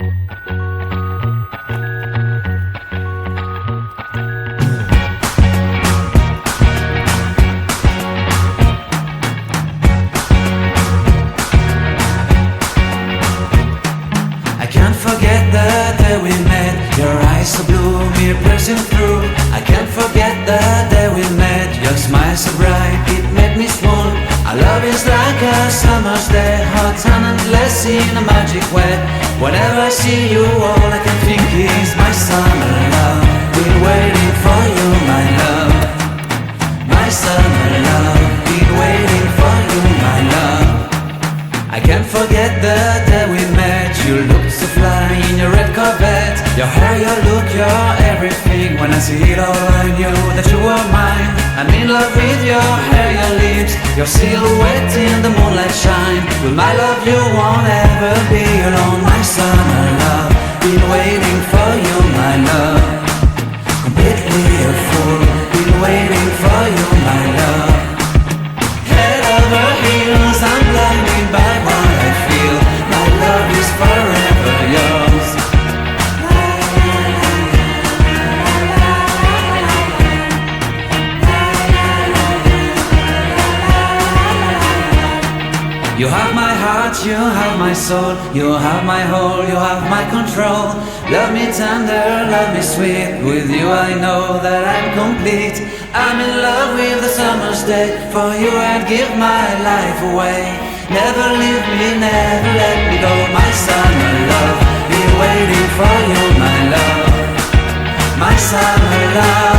I can't forget the day we met. Your eyes so blue, me piercing through. I can't forget the day we met. Your smile so bright, it made me swoon. Our love is like a summer's day, hot and endless in a magic way. Whenever I see you, all I can think is my summer love. Been waiting for you, my love. My summer love. Been waiting for you, my love. I can't forget the day we met. You looked so fly in your red Corvette. Your hair, your look, your everything. When I see it all, I knew that you were mine. I'm in love with your hair, your lips, your silhouette in the moonlight shine. With my love you won't ever be alone. My summer love, been waiting for you, my love. Completely a fool, been waiting for you, my love. Head over heels, I'm blinded by what I feel. My love is forever yours. You have my heart, you have my soul. You have my whole, you have my control. Love me tender, love me sweet. With you I know that I'm complete. I'm in love with the summer's day. For you I'd give my life away. Never leave me, never let me go. My summer love, been waiting for you, my love. My summer love.